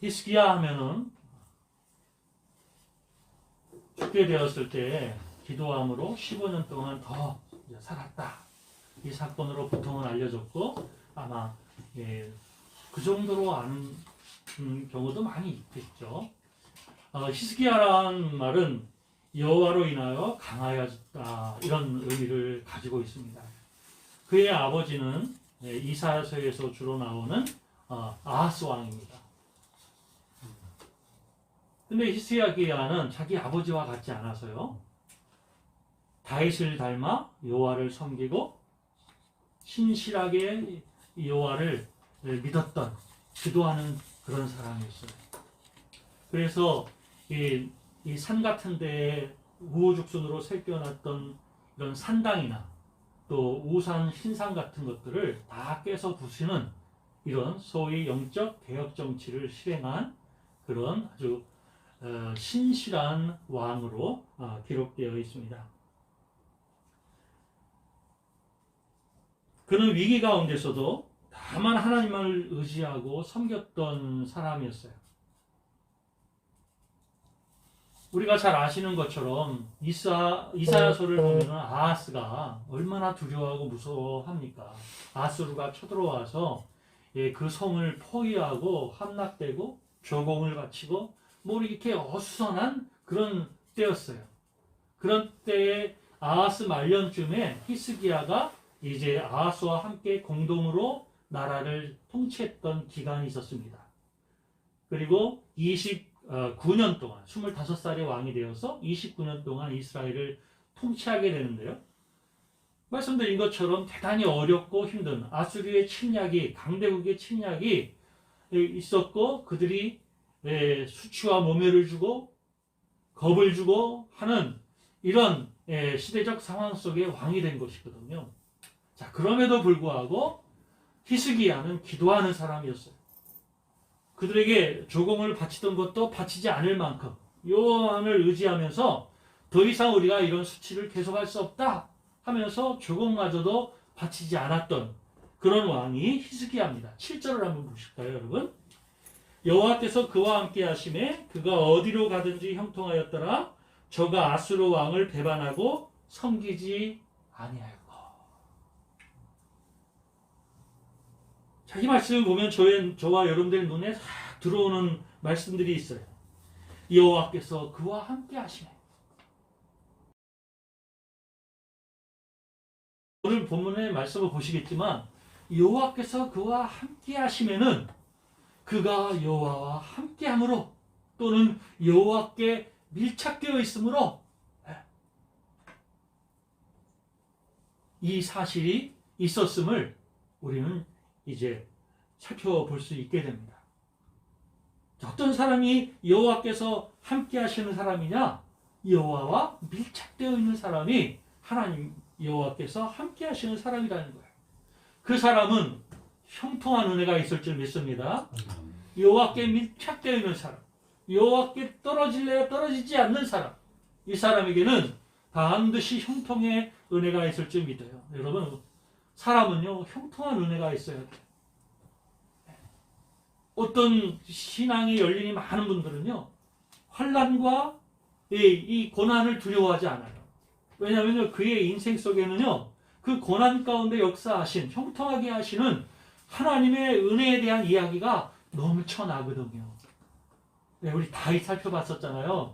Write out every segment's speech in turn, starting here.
히스기야 하면은 죽게 되었을 때 기도함으로 15년 동안 더 살았다. 이 사건으로 보통은 알려졌고 아마 그 정도로 아는 경우도 많이 있겠죠. 히스기야라는 말은 여호와로 인하여 강하여졌다 이런 의미를 가지고 있습니다. 그의 아버지는 이사야서에서 주로 나오는 아하스 왕입니다. 근데 히스기야는 자기 아버지와 같지 않아서요. 다윗을 닮아 여호와를 섬기고 신실하게 여호와를 믿었던 기도하는 그런 사람이었어요. 그래서 이 산 같은 데에 우후죽순으로 새겨놨던 이런 산당이나 또 우상 신상 같은 것들을 다 깨서 부수는 이런 소위 영적 개혁 정치를 실행한 그런 아주 신실한 왕으로 기록되어 있습니다. 그는 위기 가운데서도 다만 하나님을 의지하고 섬겼던 사람이었어요. 우리가 잘 아시는 것처럼 이사야서를 보면 아하스가 얼마나 두려워하고 무서워합니까? 아수르가 쳐들어와서 그 성을 포위하고 함락되고 조공을 바치고 뭐 이렇게 어수선한 그런 때였어요. 그런 때에 아하스 말년쯤에 히스기야가 이제 아하스와 함께 공동으로 나라를 통치했던 기간이 있었습니다. 그리고 29년 동안 25살의 왕이 되어서 29년 동안 이스라엘을 통치하게 되는데요. 말씀드린 것처럼 대단히 어렵고 힘든 아수르의 침략이 강대국의 침략이 있었고 그들이 수치와 모멸을 주고 겁을 주고 하는 이런 시대적 상황 속에 왕이 된 것이거든요. 자, 그럼에도 불구하고 히스기야는 기도하는 사람이었어요. 그들에게 조공을 바치던 것도 바치지 않을 만큼 여호와를 의지하면서 더 이상 우리가 이런 수치를 계속할 수 없다 하면서 조공마저도 바치지 않았던 그런 왕이 히스기야입니다. 7절을 한번 보실까요, 여러분? 여호와께서 그와 함께 하심에 그가 어디로 가든지 형통하였더라. 저가 아수르 왕을 배반하고 섬기지 아니하였고. 자, 이 말씀을 보면 저와 여러분들 눈에 싹 들어오는 말씀들이 있어요. 여호와께서 그와 함께 하시네. 오늘 본문의 말씀을 보시겠지만 여호와께서 그와 함께 하시면은 그가 여호와와 함께함으로 또는 여호와께 밀착되어 있으므로 이 사실이 있었음을 우리는 이제 살펴볼 수 있게 됩니다. 어떤 사람이 여호와께서 함께 하시는 사람이냐? 여호와와 밀착되어 있는 사람이 하나님 여호와께서 함께 하시는 사람이라는 거예요. 그 사람은 형통한 은혜가 있을 줄 믿습니다. 여호와께 밀착되어 있는 사람, 여호와께 떨어질래야 떨어지지 않는 사람, 이 사람에게는 반드시 형통의 은혜가 있을 줄 믿어요. 여러분, 사람은요 형통한 은혜가 있어야 돼요. 어떤 신앙의 연륜이 많은 분들은요 환난과 이 고난을 두려워하지 않아요. 왜냐하면 그의 인생 속에는요 그 고난 가운데 역사하신 형통하게 하시는 하나님의 은혜에 대한 이야기가 넘쳐나거든요. 우리 다윗 살펴봤었잖아요.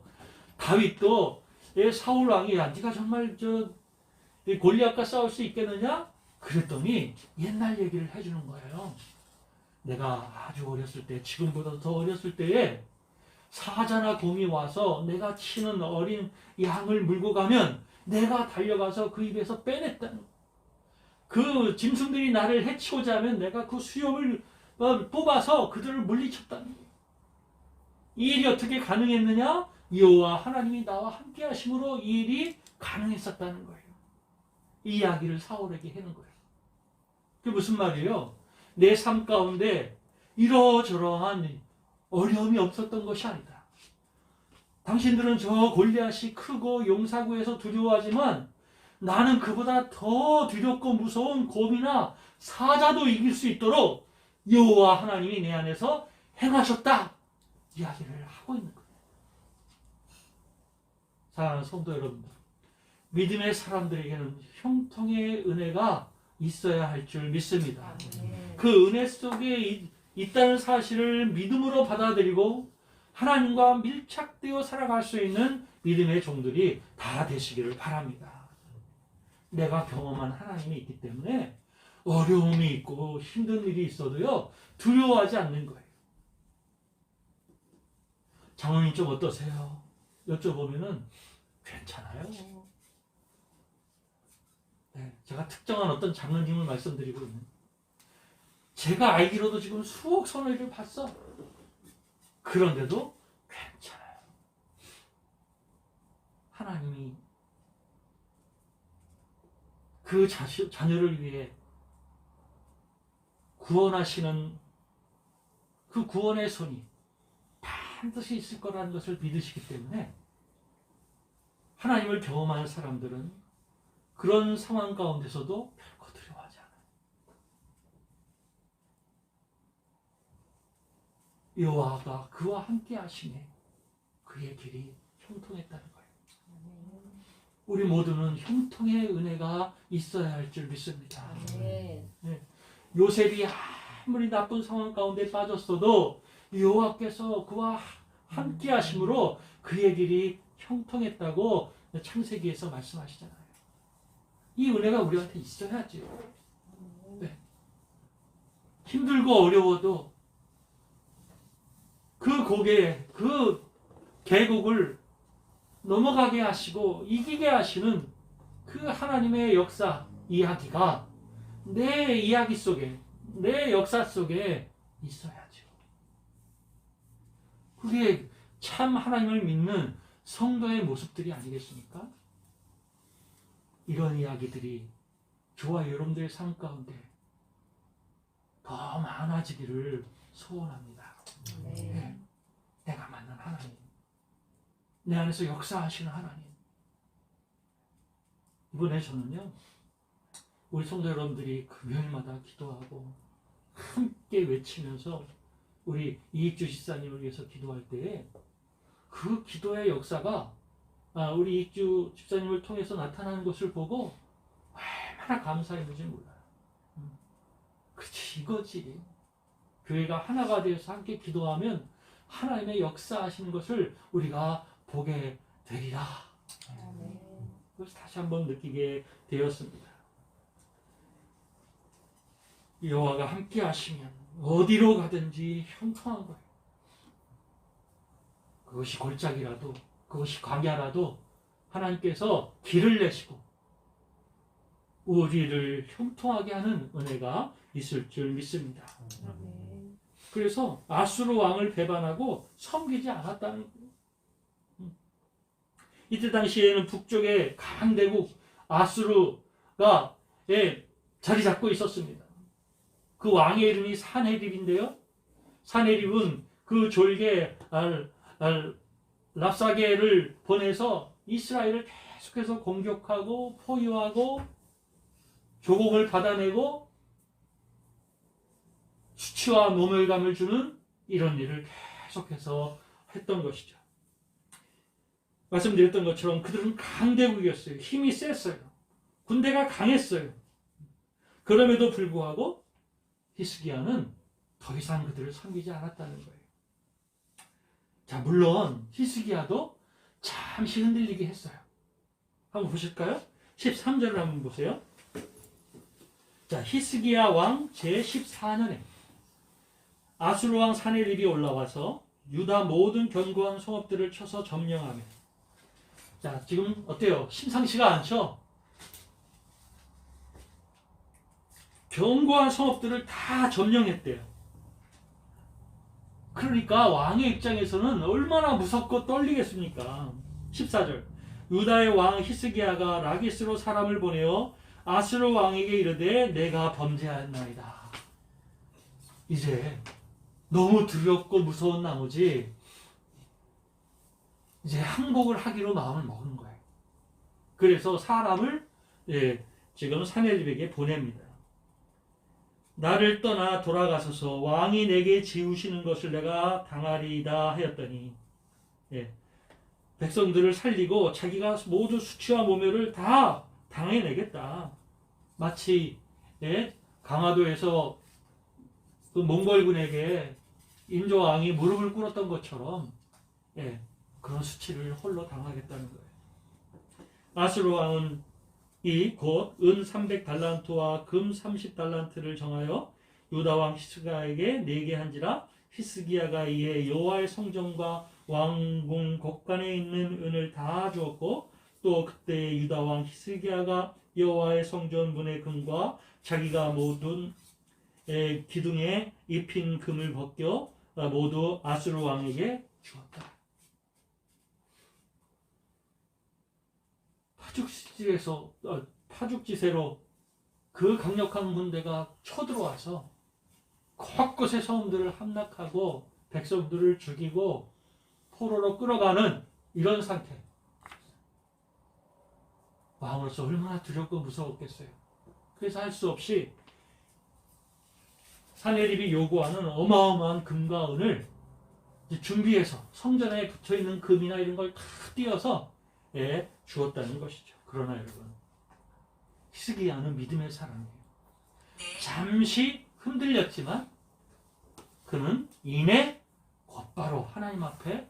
다윗도 사울 왕이 야 네가 정말 골리앗과 싸울 수 있겠느냐? 그랬더니 옛날 얘기를 해주는 거예요. 내가 아주 어렸을 때, 지금보다 더 어렸을 때에 사자나 곰이 와서 내가 치는 어린 양을 물고 가면 내가 달려가서 그 입에서 빼냈다는 거예요. 그 짐승들이 나를 해치고자 하면 내가 그 수염을 뽑아서 그들을 물리쳤다는 거예요. 이 일이 어떻게 가능했느냐? 여호와 하나님이 나와 함께 하심으로 이 일이 가능했었다는 거예요. 이 이야기를 사울에게 하는 거예요. 그게 무슨 말이에요? 내 삶 가운데 이러저러한 어려움이 없었던 것이 아니다. 당신들은 저 골리앗이 크고 용사구에서 두려워하지만 나는 그보다 더 두렵고 무서운 곰이나 사자도 이길 수 있도록 여호와 하나님이 내 안에서 행하셨다. 이야기를 하고 있는 거예요. 사랑하는 성도 여러분들, 믿음의 사람들에게는 형통의 은혜가 있어야 할 줄 믿습니다. 그 은혜 속에 있다는 사실을 믿음으로 받아들이고 하나님과 밀착되어 살아갈 수 있는 믿음의 종들이 다 되시기를 바랍니다. 내가 경험한 하나님이 있기 때문에 어려움이 있고 힘든 일이 있어도요, 두려워하지 않는 거예요. 장로님 좀 어떠세요? 여쭤보면은 괜찮아요. 네, 제가 특정한 어떤 장로님을 말씀드리고 있는, 제가 알기로도 지금 수억 선을 봤어. 그런데도 괜찮아요. 하나님이 그 자녀를 위해 구원하시는 그 구원의 손이 반드시 있을 거라는 것을 믿으시기 때문에 하나님을 경험하는 사람들은 그런 상황 가운데서도 별거 두려워하지 않아요. 여호와가 그와 함께 하시네 그의 길이 형통했다는 거예요. 우리 모두는 형통의 은혜가 있어야 할 줄 믿습니다. 네. 요셉이 아무리 나쁜 상황 가운데 빠졌어도 여호와께서 그와 함께 하심으로 그의 길이 형통했다고 창세기에서 말씀하시잖아요. 이 은혜가 우리한테 있어야죠. 네. 힘들고 어려워도 그 계곡을 넘어가게 하시고 이기게 하시는 그 하나님의 역사 이야기가 내 이야기 속에, 내 역사 속에 있어야죠. 그게 참 하나님을 믿는 성도의 모습들이 아니겠습니까? 이런 이야기들이 저와 여러분들의 삶 가운데 더 많아지기를 소원합니다. 네. 내가 만난 하나님, 내 안에서 역사하시는 하나님. 이번에 저는요, 우리 성도 여러분들이 금요일마다 기도하고 함께 외치면서 우리 이익주 집사님을 위해서 기도할 때에 그 기도의 역사가 우리 이익주 집사님을 통해서 나타나는 것을 보고 얼마나 감사했는지 몰라요. 그렇지, 이거지. 교회가 하나가 되어서 함께 기도하면 하나님의 역사하시는 것을 우리가 보게 되리라. 그것을 다시 한번 느끼게 되었습니다. 여호와가 함께 하시면 어디로 가든지 형통한 거예요. 그것이 골짜기라도, 그것이 광야라도 하나님께서 길을 내시고 우리를 형통하게 하는 은혜가 있을 줄 믿습니다. 그래서 아수르 왕을 배반하고 섬기지 않았다는 거예요. 이때 당시에는 북쪽의 강대국 아수르가 자리 잡고 있었습니다. 그 왕의 이름이 사네립인데요. 사네립은 그 졸개 랍사게를 보내서 이스라엘을 계속해서 공격하고 포위하고 조공을 받아내고 수치와 모멸감을 주는 이런 일을 계속해서 했던 것이죠. 말씀드렸던 것처럼 그들은 강대국이었어요. 힘이 셌어요. 군대가 강했어요. 그럼에도 불구하고 히스기야는 더 이상 그들을 섬기지 않았다는 거예요. 자, 물론 히스기야도 잠시 흔들리게 했어요. 한번 보실까요? 13절을 한번 보세요. 자, 히스기야 왕 제14년에 아수르 왕 사네립이 올라와서 유다 모든 견고한 성읍들을 쳐서 점령하며, 자, 지금 어때요? 심상치가 않죠? 견고한 성읍들을 다 점령했대요. 그러니까 왕의 입장에서는 얼마나 무섭고 떨리겠습니까? 14절. 유다의 왕 히스기야가 라기스로 사람을 보내어 아수르 왕에게 이르되 내가 범죄하였나이다. 이제 너무 두렵고 무서운 나머지 이제 항복을 하기로 마음을 먹은 거예요. 그래서 사람을 지금 사네립에게 보냅니다. 나를 떠나 돌아가소서 왕이 내게 지우시는 것을 내가 당하리이다 하였더니 예, 백성들을 살리고 자기가 모두 수치와 모멸을 다 당해내겠다. 마치 예, 강화도에서 그 몽골군에게 인조왕이 무릎을 꿇었던 것처럼 예, 그런 수치를 홀로 당하겠다는 거예요. 아수르 왕은 이 곧 은 300달란트와 금 30달란트를 정하여 유다 왕 히스기야에게 내게 한지라 히스기야가 이에 여호와의 성전과 왕궁 곳간에 있는 은을 다 주었고 또 그때 유다 왕 히스기야가 여호와의 성전 문의 금과 자기가 모든 기둥에 입힌 금을 벗겨 모두 아수르 왕에게 주었다. 파죽지세로 그 강력한 군대가 쳐들어와서 곳곳의 성들을 함락하고 백성들을 죽이고 포로로 끌어가는 이런 상태. 왕으로서 얼마나 두렵고 무서웠겠어요. 그래서 할 수 없이 사네립이 요구하는 어마어마한 금과 은을 준비해서 성전에 붙어있는 금이나 이런 걸 다 띄어서 주었다는 것이죠. 그러나 여러분, 히스기야는 믿음의 사람이에요. 잠시 흔들렸지만 그는 이내 곧바로 하나님 앞에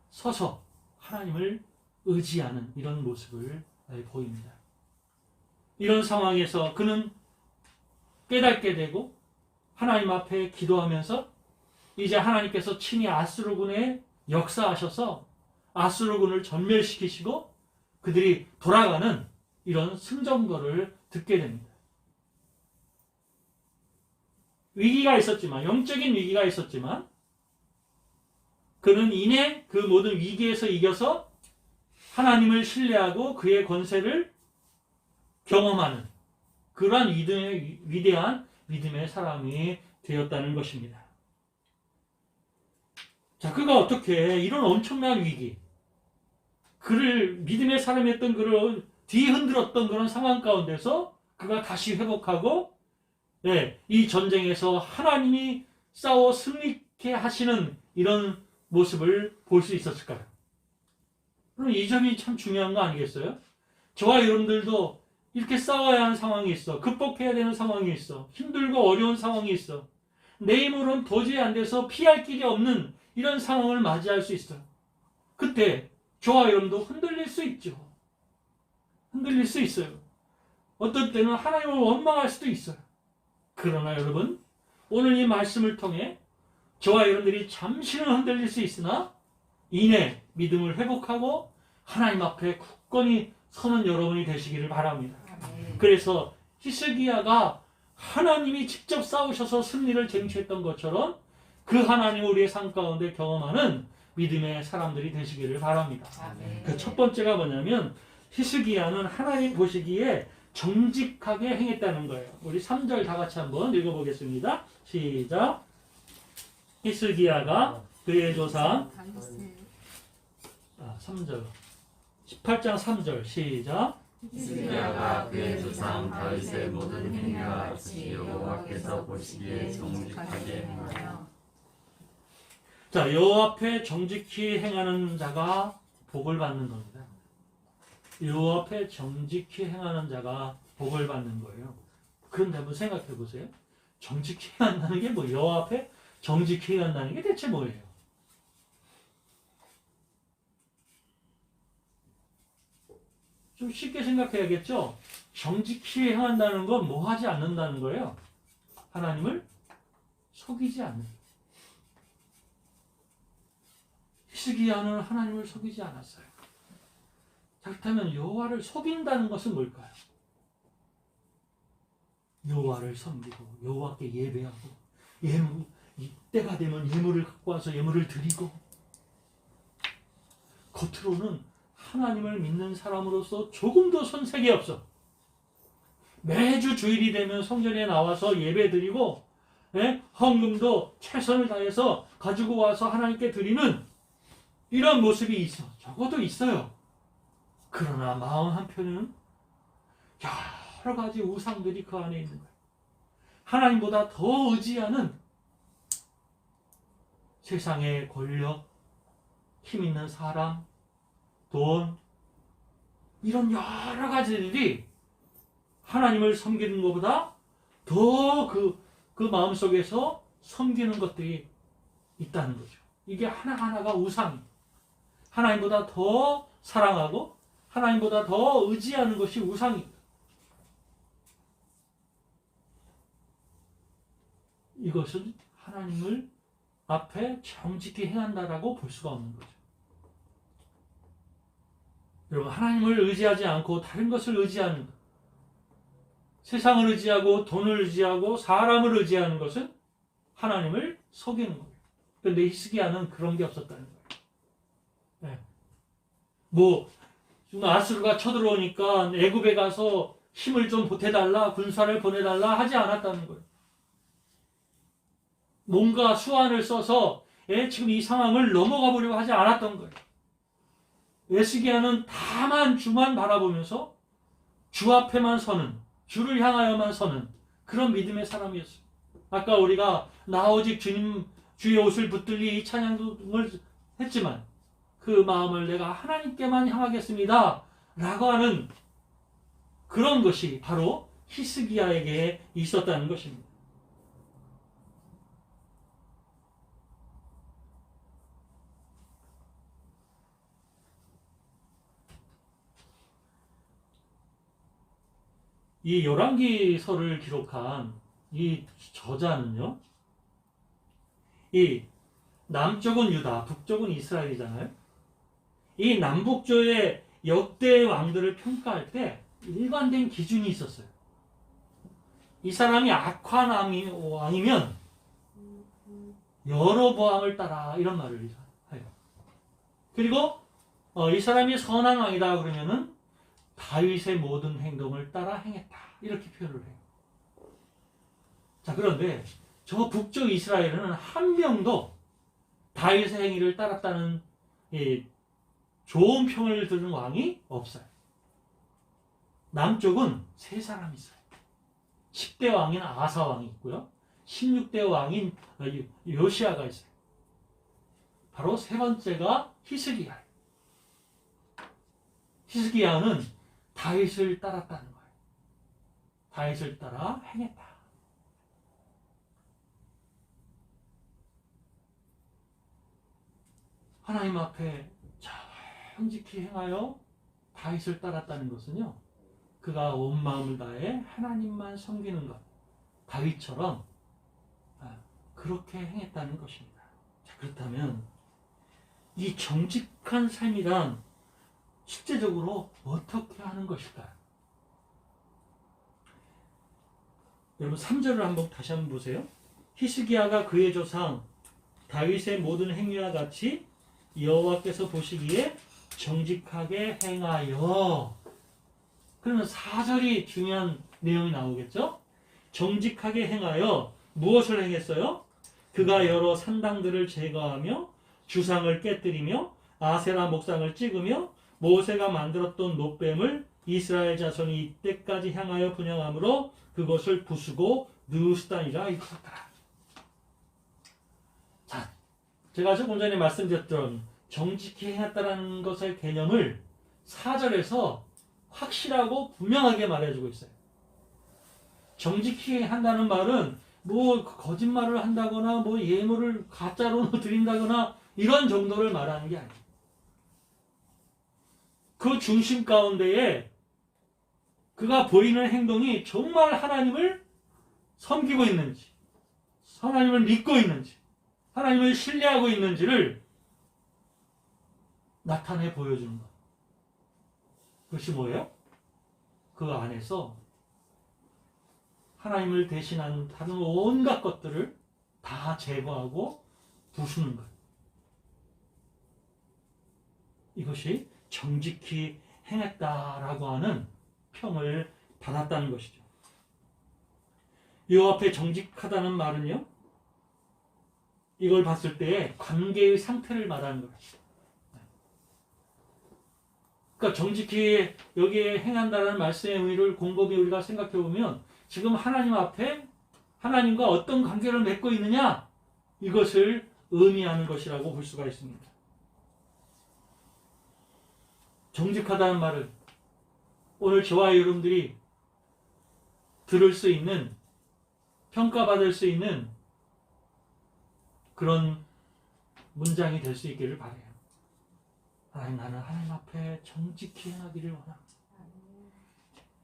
서서 하나님을 의지하는 이런 모습을 보입니다. 이런 상황에서 그는 깨닫게 되고 하나님 앞에 기도하면서 이제 하나님께서 친히 아수르군에 역사하셔서 아수르군을 전멸시키시고 그들이 돌아가는 이런 승전거를 듣게 됩니다. 위기가 있었지만, 영적인 위기가 있었지만 그는 이내 그 모든 위기에서 이겨서 하나님을 신뢰하고 그의 권세를 경험하는 그러한 위대한 믿음의 사람이 되었다는 것입니다. 자, 그가 어떻게 이런 엄청난 위기, 그를 믿음의 사람이었던 그를 뒤흔들었던 그런 상황 가운데서 그가 다시 회복하고 이 전쟁에서 하나님이 싸워 승리케 하시는 이런 모습을 볼 수 있었을까요? 그럼 이 점이 참 중요한 거 아니겠어요? 저와 여러분들도 이렇게 싸워야 하는 상황이 있어. 극복해야 되는 상황이 있어. 힘들고 어려운 상황이 있어. 내 힘으로는 도저히 안 돼서 피할 길이 없는 이런 상황을 맞이할 수 있어요. 그때 저와 여러분도 흔들릴 수 있죠. 흔들릴 수 있어요. 어떤 때는 하나님을 원망할 수도 있어요. 그러나 여러분, 오늘 이 말씀을 통해 저와 여러분들이 잠시는 흔들릴 수 있으나 이내 믿음을 회복하고 하나님 앞에 굳건히 서는 여러분이 되시기를 바랍니다. 그래서 히스기야가 하나님이 직접 싸우셔서 승리를 쟁취했던 것처럼 그 하나님을 우리의 삶 가운데 경험하는 믿음의 사람들이 되시기를 바랍니다. 그 첫 번째가 뭐냐면 히스기야는 하나님 보시기에 정직하게 행했다는 거예요. 우리 3절 다 같이 한번 읽어보겠습니다. 시작. 히스기야가 그의 조상 3절 18장 3절 시작. 히스기야가 그의 조상 다윗의 모든 행위와 같이 여호와께서 보시기에 정직하게 행하여. 자, 여호와 앞에 정직히 행하는 자가 복을 받는 겁니다. 여호와 앞에 정직히 행하는 자가 복을 받는 거예요. 그런데 한번 생각해 보세요. 정직히 행한다는 게 뭐, 여호와 앞에 정직히 행한다는 게 대체 뭐예요? 좀 쉽게 생각해야겠죠? 정직히 행한다는 건 뭐 하지 않는다는 거예요? 하나님을 속이지 않는. 히스기야는 하나님을 속이지 않았어요. 자, 그렇다면 여호와를 속인다는 것은 뭘까요? 여호와를 섬기고 여호와께 예배하고 때가 되면 예물을 갖고 와서 예물을 드리고 겉으로는 하나님을 믿는 사람으로서 조금도 손색이 없어. 매주 주일이 되면 성전에 나와서 예배 드리고 헌금도 최선을 다해서 가지고 와서 하나님께 드리는 이런 모습이 있어. 적어도 있어요. 그러나 마음 한편은 여러 가지 우상들이 그 안에 있는 거예요. 하나님보다 더 의지하는 세상의 권력, 힘 있는 사람, 돈, 이런 여러 가지들이 하나님을 섬기는 것보다 더 그 마음속에서 섬기는 것들이 있다는 거죠. 이게 하나하나가 우상입니다. 하나님보다 더 사랑하고 하나님보다 더 의지하는 것이 우상입니다. 이것은 하나님을 앞에 정직히 행한다라고 볼 수가 없는 거죠. 여러분, 하나님을 의지하지 않고 다른 것을 의지하는 것, 세상을 의지하고 돈을 의지하고 사람을 의지하는 것은 하나님을 속이는 거예요. 그런데 히스기야는 그런 게 없었다는 거예요. 네. 뭐 아수르가 쳐들어오니까 애굽에 가서 힘을 좀 보태달라, 군사를 보내달라 하지 않았다는 거예요. 뭔가 수완을 써서 지금 이 상황을 넘어가 보려고 하지 않았던 거예요. 히스기야는 다만 주만 바라보면서 주 앞에만 서는, 주를 향하여만 서는 그런 믿음의 사람이었어요. 아까 우리가 나 오직 주님 주의 옷을 붙들리 이 찬양을 했지만 그 마음을 내가 하나님께만 향하겠습니다 라고 하는 그런 것이 바로 히스기야에게 있었다는 것입니다. 이 열왕기서를 기록한 이 저자는요, 이 남쪽은 유다, 북쪽은 이스라엘이잖아요. 이 남북조의 역대 왕들을 평가할 때 일관된 기준이 있었어요. 이 사람이 악한 왕이면 여로보암을 따라, 이런 말을 해요. 그리고 이 사람이 선한 왕이다 그러면은 다윗의 모든 행동을 따라 행했다, 이렇게 표현을 해요. 자, 그런데 저 북쪽 이스라엘은 한 명도 다윗의 행위를 따랐다는 좋은 평을 들은 왕이 없어요. 남쪽은 세 사람이 있어요. 10대 왕인 아사 왕이 있고요, 16대 왕인 요시아가 있어요. 바로 세 번째가 히스기야예요. 히스기야는 다윗을 따랐다는 거예요. 다윗을 따라 행했다. 하나님 앞에 정직히 행하여 다윗을 따랐다는 것은요, 그가 온 마음을 다해 하나님만 섬기는 것, 다윗처럼 그렇게 행했다는 것입니다. 자, 그렇다면 이 정직한 삶이란 실제적으로 어떻게 하는 것일까요? 여러분 3절을 한번 다시 한번 보세요. 히스기야가 그의 조상 다윗의 모든 행위와 같이 여호와께서 보시기에 정직하게 행하여, 그러면 4절이 중요한 내용이 나오겠죠? 정직하게 행하여 무엇을 행했어요? 그가 여러 산당들을 제거하며 주상을 깨뜨리며 아세라 목상을 찍으며 모세가 만들었던 놋뱀을 이스라엘 자손이 이때까지 향하여 분양함으로 그것을 부수고 느스다니라 일컫더라. 자, 제가 조금 전에 말씀드렸던 정직히 행했다는 것의 개념을 4절에서 확실하고 분명하게 말해주고 있어요. 정직히 한다는 말은 뭐 거짓말을 한다거나 뭐 예물을 가짜로 드린다거나 이런 정도를 말하는 게 아니에요. 그 중심 가운데에 그가 보이는 행동이 정말 하나님을 섬기고 있는지, 하나님을 믿고 있는지, 하나님을 신뢰하고 있는지를 나타내 보여주는 것. 그것이 뭐예요? 그 안에서 하나님을 대신하는 다른 온갖 것들을 다 제거하고 부수는 것. 이것이 정직히 행했다라고 하는 평을 받았다는 것이죠. 이 앞에 정직하다는 말은요, 이걸 봤을 때 관계의 상태를 말하는 거예요. 그러니까 정직히 여기에 행한다는 말씀의 의미를 곰곰이 우리가 생각해 보면 지금 하나님 앞에 하나님과 어떤 관계를 맺고 있느냐, 이것을 의미하는 것이라고 볼 수가 있습니다. 정직하다는 말은 오늘 저와 여러분들이 들을 수 있는, 평가받을 수 있는 그런 문장이 될 수 있기를 바라요. 하나님, 나는 하나님 앞에 정직히 행하기를 원합니다.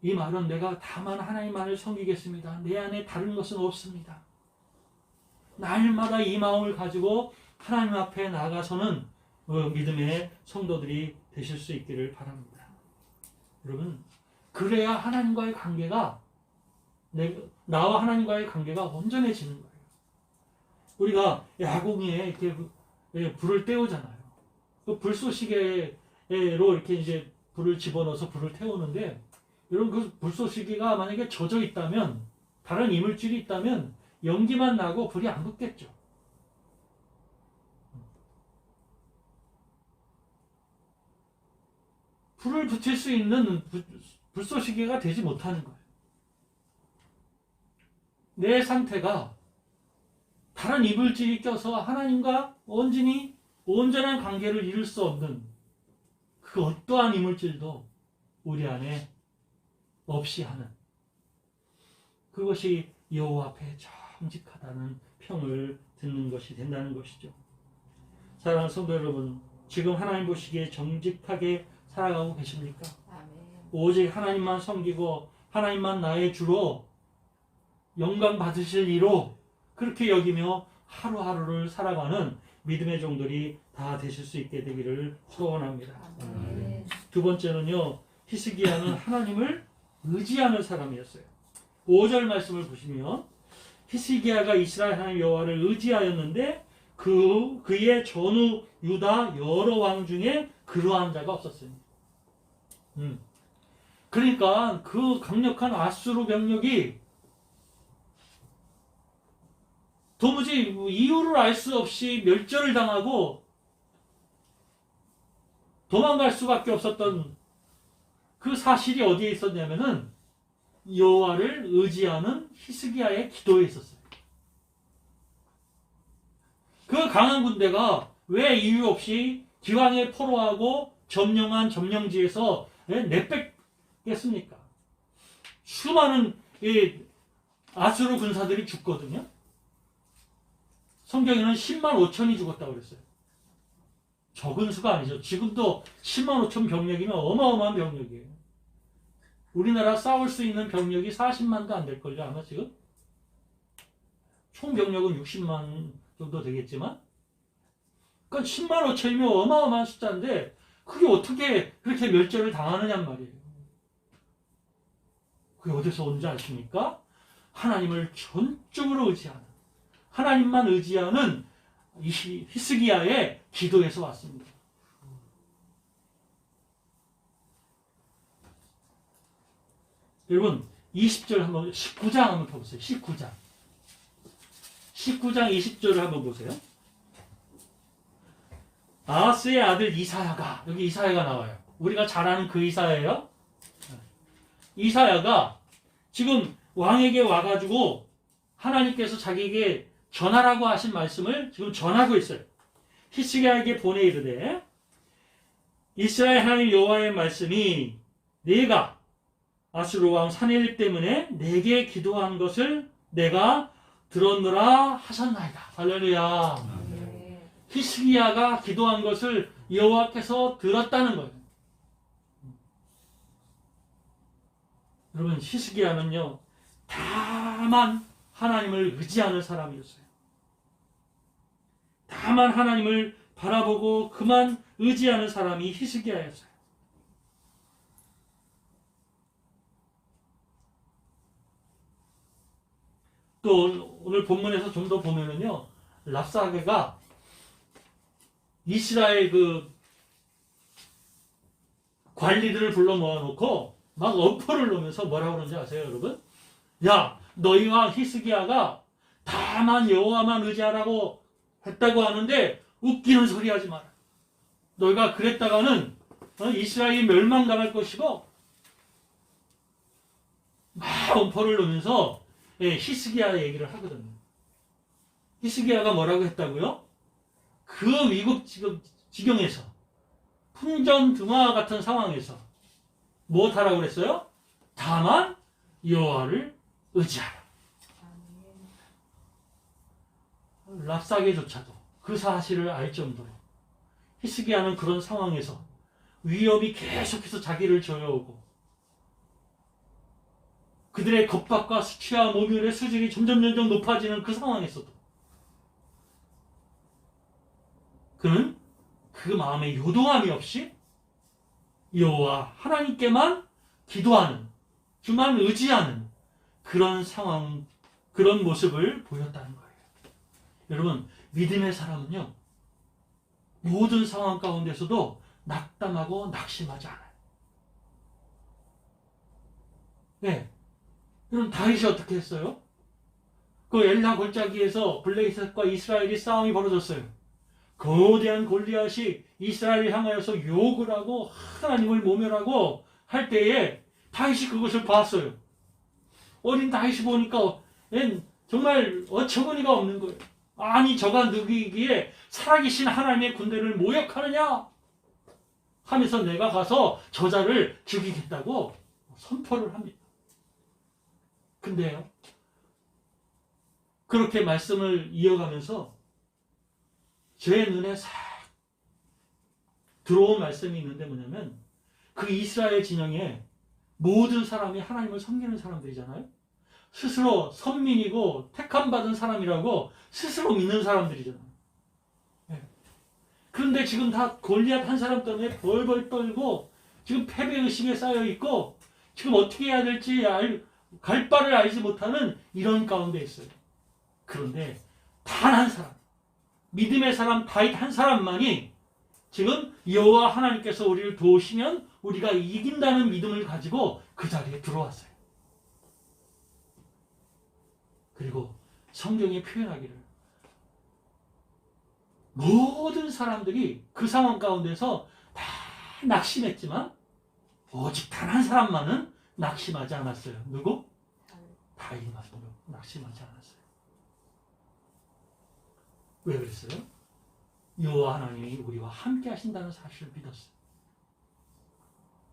이 말은 내가 다만 하나님만을 섬기겠습니다. 내 안에 다른 것은 없습니다. 날마다 이 마음을 가지고 하나님 앞에 나아가서는 믿음의 성도들이 되실 수 있기를 바랍니다. 여러분, 그래야 하나님과의 관계가, 나와 하나님과의 관계가 온전해지는 거예요. 우리가 야공이에 이렇게 불을 때우잖아요. 그 불쏘시개로 이렇게 이제 불을 집어넣어서 불을 태우는데, 여러분, 그 불쏘시개가 만약에 젖어 있다면, 다른 이물질이 있다면 연기만 나고 불이 안 붙겠죠. 불을 붙일 수 있는 불쏘시개가 되지 못하는 거예요. 내 상태가 다른 이물질이 껴서 하나님과 온전한 관계를 이룰 수 없는 그 어떠한 이물질도 우리 안에 없이 하는, 그것이 여호와 앞에 정직하다는 평을 듣는 것이 된다는 것이죠. 사랑하는 성도 여러분, 지금 하나님 보시기에 정직하게 살아가고 계십니까? 아멘. 오직 하나님만 섬기고 하나님만 나의 주로 영광 받으실 이로 그렇게 여기며 하루하루를 살아가는 믿음의 종들이 다 되실 수 있게 되기를 소원합니다. 아멘. 두 번째는요, 히스기야는 하나님을 의지하는 사람이었어요. 5절 말씀을 보시면 히스기야가 이스라엘 하나님 여호와를 의지하였는데 그의 전후 유다 여러 왕 중에 그러한 자가 없었습니다. 그러니까 그 강력한 아수르 병력이 도무지 이유를 알 수 없이 멸절을 당하고 도망갈 수밖에 없었던 그 사실이 어디에 있었냐면은 여호와를 의지하는 히스기야의 기도에 있었어요. 그 강한 군대가 왜 이유 없이 기왕에 포로하고 점령한 점령지에서 내뺏겠습니까? 수많은 아수르 군사들이 죽거든요. 성경에는 10만 5천이 죽었다고 그랬어요. 적은 수가 아니죠. 지금도 10만 5천 병력이면 어마어마한 병력이에요. 우리나라 싸울 수 있는 병력이 40만도 안 될걸요, 아마 지금? 총 병력은 60만 정도 되겠지만? 그러니까 10만 5천이면 어마어마한 숫자인데, 그게 어떻게 그렇게 멸절을 당하느냔 말이에요. 그게 어디서 온지 아십니까? 하나님을 전적으로 의지하는, 하나님만 의지하는 히스기야의 기도에서 왔습니다. 여러분, 20절 한번, 19장 한번 펴보세요. 19장 20절을 한번 보세요. 아하스의 아들 이사야가, 여기 이사야가 나와요. 우리가 잘 아는 그 이사야예요. 이사야가 지금 왕에게 와가지고 하나님께서 자기에게 전하라고 하신 말씀을 지금 전하고 있어요. 히스기야에게 보내 이르되, 이스라엘 하나님 여호와의 말씀이 네가 아수르 왕 사네립 때문에 내게 기도한 것을 내가 들었노라 하셨나이다. 할렐루야. 네. 히스기야가 기도한 것을 여호와께서 들었다는 거예요. 여러분, 히스기야는요, 다만 하나님을 의지하는 사람이었어요. 다만 하나님을 바라보고 그만 의지하는 사람이 히스기야였어요. 또 오늘 본문에서 좀 더 보면은요, 랍사게가 이스라엘 그 관리들을 불러 모아놓고 막 엄포를 놓으면서 뭐라고 그러는지 아세요, 여러분? 야, 너희와 히스기야가 다만 여호와만 의지하라고 했다고 하는데 웃기는 소리 하지 마라. 너희가 그랬다가는 이스라엘이 멸망당할 것이고, 막 엄포를 놓으면서 히스기야 얘기를 하거든요. 히스기야가 뭐라고 했다고요? 그 위급 지경에서 풍전등화 같은 상황에서 무엇하라고 그랬어요? 다만 여호와를 의지하라. 랍사게조차도 그 사실을 알 정도로 히스기야는 그런 상황에서 위협이 계속해서 자기를 저어오고 그들의 겁박과 수치와 모멸의 수준이 점점 높아지는 그 상황에서도 그는 그 마음에 요동함이 없이 여호와 하나님께만 기도하는, 주만 의지하는 그런 상황, 그런 모습을 보였다는 거예요. 여러분, 믿음의 사람은요, 모든 상황 가운데서도 낙담하고 낙심하지 않아요. 네. 여러분, 다윗이 어떻게 했어요? 그 엘라 골짜기에서 블레셋과 이스라엘이 싸움이 벌어졌어요. 거대한 골리앗이 이스라엘을 향하여서 욕을 하고 하나님을 모멸하고 할 때에 다윗이 그것을 봤어요. 어린 다윗이 보니까 정말 어처구니가 없는 거예요. 아니 저가 누구이기에 살아계신 하나님의 군대를 모욕하느냐 하면서 내가 가서 저자를 죽이겠다고 선포를 합니다. 근데요, 그렇게 말씀을 이어가면서 제 눈에 싹 들어온 말씀이 있는데 뭐냐면 그 이스라엘 진영에 모든 사람이 하나님을 섬기는 사람들이잖아요. 스스로 선민이고 택함받은 사람이라고 스스로 믿는 사람들이잖아요. 네. 그런데 지금 다 골리앗 한 사람 때문에 벌벌 떨고 지금 패배의식에 쌓여있고 지금 어떻게 해야 될지 갈 바를 알지 못하는 이런 가운데 있어요. 그런데 단 한 사람, 믿음의 사람 다윗 한 사람만이 지금 여호와 하나님께서 우리를 도우시면 우리가 이긴다는 믿음을 가지고 그 자리에 들어왔어요. 그리고 성경에 표현하기를 모든 사람들이 그 상황 가운데서 다 낙심했지만 오직 단 한 사람만은 낙심하지 않았어요. 누구? 다윗만 낙심하지 않았어요. 왜 그랬어요? 여호와 하나님이 우리와 함께 하신다는 사실을 믿었어요.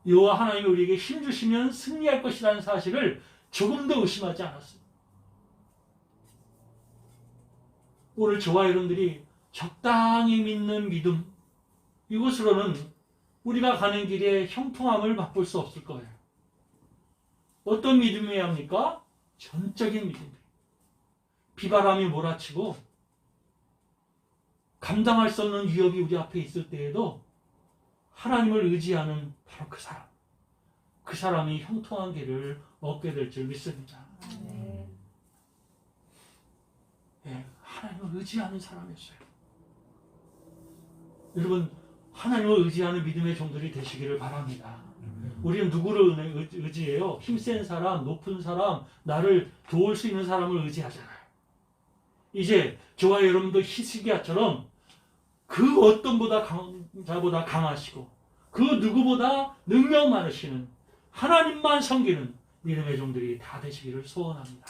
여호와 하나님이 우리에게 힘 주시면 승리할 것이라는 사실을 조금도 의심하지 않았어요. 오늘 저와 여러분들이 적당히 믿는 믿음, 이것으로는 우리가 가는 길에 형통함을 맛볼 수 없을 거예요. 어떤 믿음이어야 합니까? 전적인 믿음. 비바람이 몰아치고 감당할 수 없는 위협이 우리 앞에 있을 때에도 하나님을 의지하는 바로 그 사람. 그 사람이 형통한 길을 얻게 될 줄 믿습니다. 네, 하나님을 의지하는 사람이었어요. 여러분, 하나님을 의지하는 믿음의 종들이 되시기를 바랍니다. 우리는 누구를 의지해요? 힘센 사람, 높은 사람, 나를 도울 수 있는 사람을 의지하잖아요. 이제 저와 여러분도 히스기야처럼 그 어떤 자보다 강하시고 그 누구보다 능력 많으시는 하나님만 섬기는 믿음의 종들이 다 되시기를 소원합니다.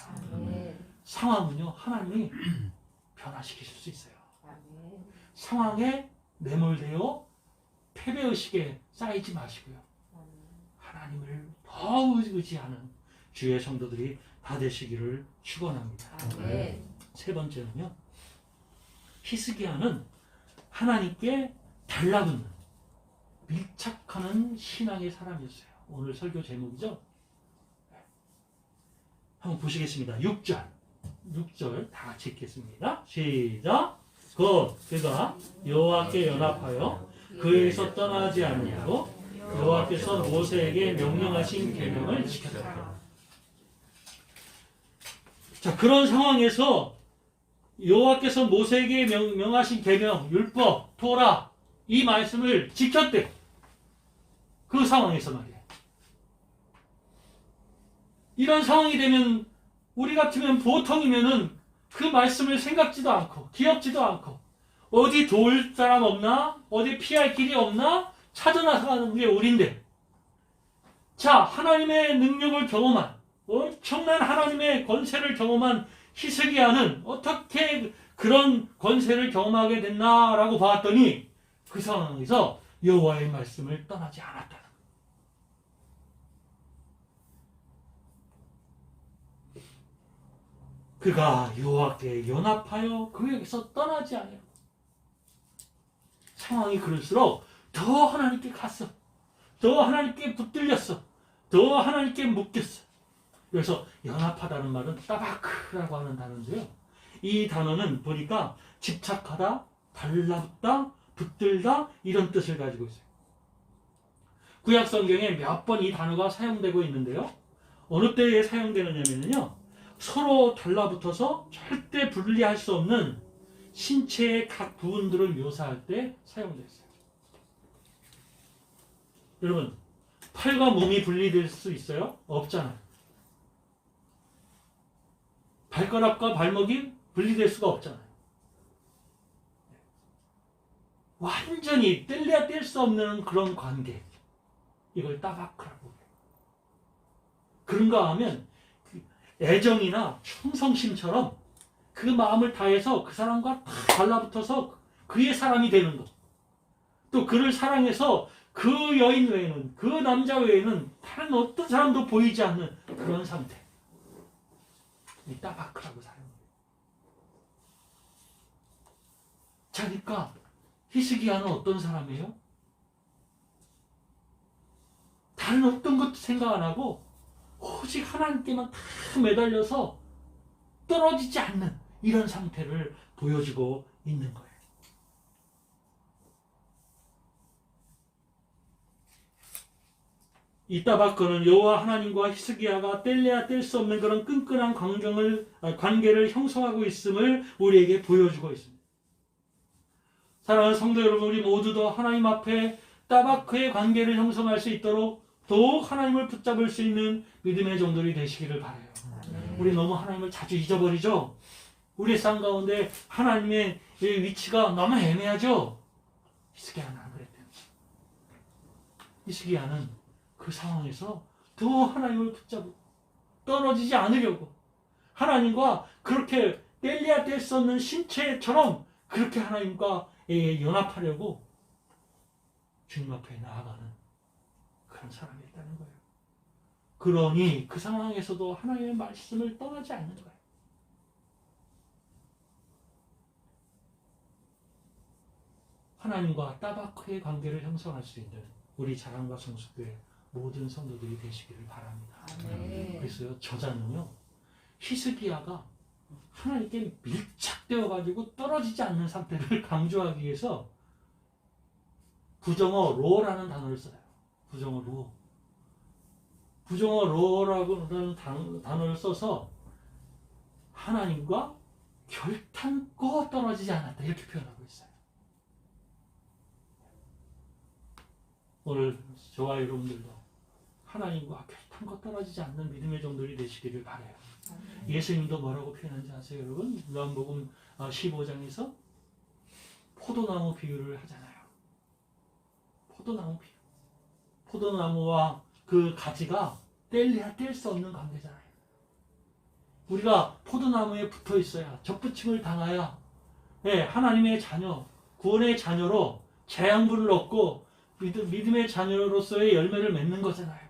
상황은요, 하나님이 변화시키실 수 있어요. 상황에 매몰되어 패배의식에 쌓이지 마시고요. 하나님을 더 의지하는 주의 성도들이 다 되시기를 축원합니다. 세 번째는요, 히스기야는 하나님께 달라붙는 밀착하는 신앙의 사람이었어요. 오늘 설교 제목이죠. 한번 보시겠습니다. 6절 다 같이 읽겠습니다. 시작. 그가 여호와께 연합하여 그에게서 떠나지 아니하고 여호와께서 모세에게 명령하신 계명을 지켰다. 자, 그런 상황에서 여호와께서 모세에게 명하신 계명, 율법, 토라 이 말씀을 지켰대. 그 상황에서 말이에요. 이런 상황이 되면 우리 같으면 보통이면은 그 말씀을 생각지도 않고 기억지도 않고 어디 도울 사람 없나? 어디 피할 길이 없나? 찾아나가는 게 우리인데, 자, 하나님의 능력을 경험한 엄청난 하나님의 권세를 경험한 히스기야는 어떻게 그런 권세를 경험하게 됐나라고 봤더니 그 상황에서 여호와의 말씀을 떠나지 않았다는 거예요. 그가 여호와께 연합하여 그에게서 떠나지 아니하고 상황이 그럴수록 더 하나님께 갔어. 더 하나님께 붙들렸어. 더 하나님께 묶였어. 그래서 연합하다는 말은 따바크라고 하는 단어인데요. 이 단어는 보니까 집착하다, 달라붙다, 붙들다 이런 뜻을 가지고 있어요. 구약 성경에 몇 번 이 단어가 사용되고 있는데요. 어느 때에 사용되느냐면요. 서로 달라붙어서 절대 분리할 수 없는 신체의 각 부분들을 묘사할 때 사용됐어요. 여러분, 팔과 몸이 분리될 수 있어요? 없잖아요. 발가락과 발목이 분리될 수가 없잖아요. 완전히 뗄래야 뗄 수 없는 그런 관계. 이걸 따바크라고 해요. 그런가 하면 애정이나 충성심처럼 그 마음을 다해서 그 사람과 다 달라붙어서 그의 사람이 되는 것. 또 그를 사랑해서 그 여인 외에는, 그 남자 외에는 다른 어떤 사람도 보이지 않는 그런 상태. 이 따바크라고 사용해요. 자, 그러니까 히스기야는 어떤 사람이에요? 다른 어떤 것도 생각 안 하고 오직 하나님께만 다 매달려서 떨어지지 않는 이런 상태를 보여주고 있는 거예요. 이 따바크는 여호와 하나님과 히스기야가 뗄래야 뗄 수 없는 그런 끈끈한 관계를 형성하고 있음을 우리에게 보여주고 있습니다. 사랑하는 성도 여러분, 우리 모두도 하나님 앞에 따바크의 관계를 형성할 수 있도록 더욱 하나님을 붙잡을 수 있는 믿음의 종들이 되시기를 바라요. 우리 너무 하나님을 자주 잊어버리죠. 우리의 삶 가운데 하나님의 위치가 너무 애매하죠. 히스기야는 안 그랬대요. 히스기야는 그 상황에서 더 하나님을 붙잡고 떨어지지 않으려고 하나님과 그렇게 뗄래야 뗄 수 없는 신체처럼 그렇게 하나님과 연합하려고 주님 앞에 나아가는 그런 사람이었다는 거예요. 그러니 그 상황에서도 하나님의 말씀을 떠나지 않는 거예요. 하나님과 따바크의 관계를 형성할 수 있는 우리 자랑과 성숙교회 모든 성도들이 되시기를 바랍니다. 그래서 저자는요, 히스기야가 하나님께 밀착되어 가지고 떨어지지 않는 상태를 강조하기 위해서 부정어 로라는 단어를 써요. 부정어 로. 부정어 로라고 하는 단어를 써서 하나님과 결탄코 떨어지지 않았다 이렇게 표현하고 있어요. 오늘 저와 여러분들도 하나님과 결탄코 떨어지지 않는 믿음의 종들이 되시기를 바라요. 예수님도 뭐라고 표현한지 아세요, 여러분? 요한복음 15장에서 포도나무 비유를 하잖아요. 포도나무 비유. 포도나무와 그 가지가 뗄래야 뗄 수 없는 관계잖아요. 우리가 포도나무에 붙어 있어야, 접붙임을 당하여 하나님의 자녀, 구원의 자녀로 재앙분을 얻고 믿음의 자녀로서의 열매를 맺는 거잖아요.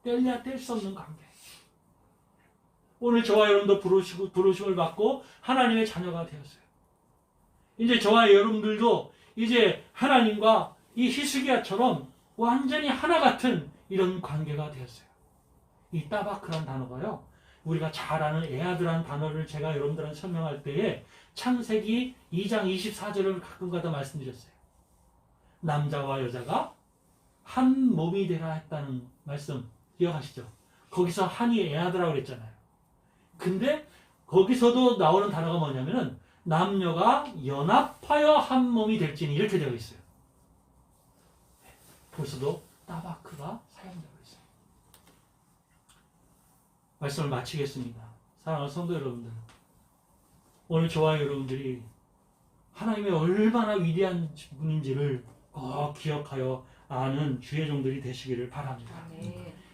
뗄래야 뗄 수 없는 관계. 오늘 저와 여러분도 부르심을 받고 하나님의 자녀가 되었어요. 이제 저와 여러분들도 이제 하나님과 이 히스기야처럼 완전히 하나 같은 이런 관계가 되었어요. 이 따바크란 단어가요, 우리가 잘 아는 에아드란 단어를 제가 여러분들한테 설명할 때에 창세기 2장 24절을 가끔가다 말씀드렸어요. 남자와 여자가 한 몸이 되라 했다는 말씀 기억하시죠? 거기서 한이 에아드라고 그랬잖아요. 근데 거기서도 나오는 단어가 뭐냐면은 남녀가 연합하여 한 몸이 될지니 이렇게 되어 있어요. 벌써도 따바크가 사용되고 있어요. 말씀을 마치겠습니다. 사랑하는 성도 여러분들, 오늘 저와 여러분들이 하나님의 얼마나 위대한 분인지를 꼭 기억하여 아는 주의 종들이 되시기를 바랍니다.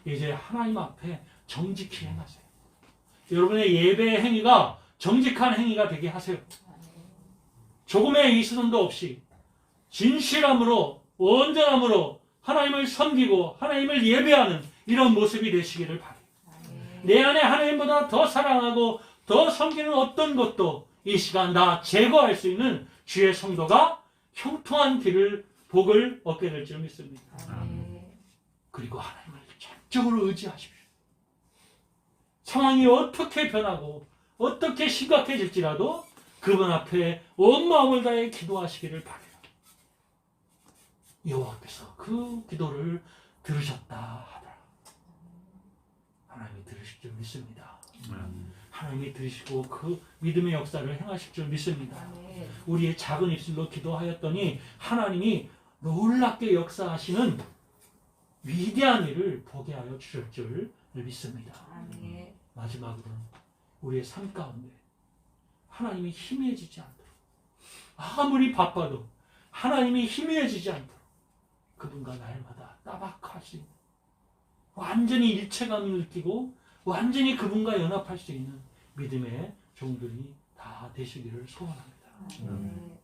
이제 하나님 앞에 정직히 행하세요. 여러분의 예배 행위가 정직한 행위가 되게 하세요. 조금의 이스름도 없이 진실함으로 온전함으로 하나님을 섬기고 하나님을 예배하는 이런 모습이 되시기를 바라요. 내 안에 하나님보다 더 사랑하고 더 섬기는 어떤 것도 이 시간 다 제거할 수 있는 주의 성도가 형통한 길을 복을 얻게 될 줄 믿습니다. 그리고 하나님을 전적으로 의지하십시오. 상황이 어떻게 변하고 어떻게 심각해질지라도 그분 앞에 온 마음을 다해 기도하시기를 바라요. 여호와께서 그 기도를 들으셨다 하더라. 하나님이 들으실 줄 믿습니다. 하나님이 들으시고 그 믿음의 역사를 행하실 줄 믿습니다. 우리의 작은 입술로 기도하였더니 하나님이 놀랍게 역사하시는 위대한 일을 보게 하여 주실 줄 믿습니다. 마지막으로는 우리의 삶 가운데 하나님이 희미해지지 않도록, 아무리 바빠도 하나님이 희미해지지 않도록 그분과 날마다 따박할 수 있는, 완전히 일체감을 느끼고 완전히 그분과 연합할 수 있는 믿음의 종들이 다 되시기를 소원합니다.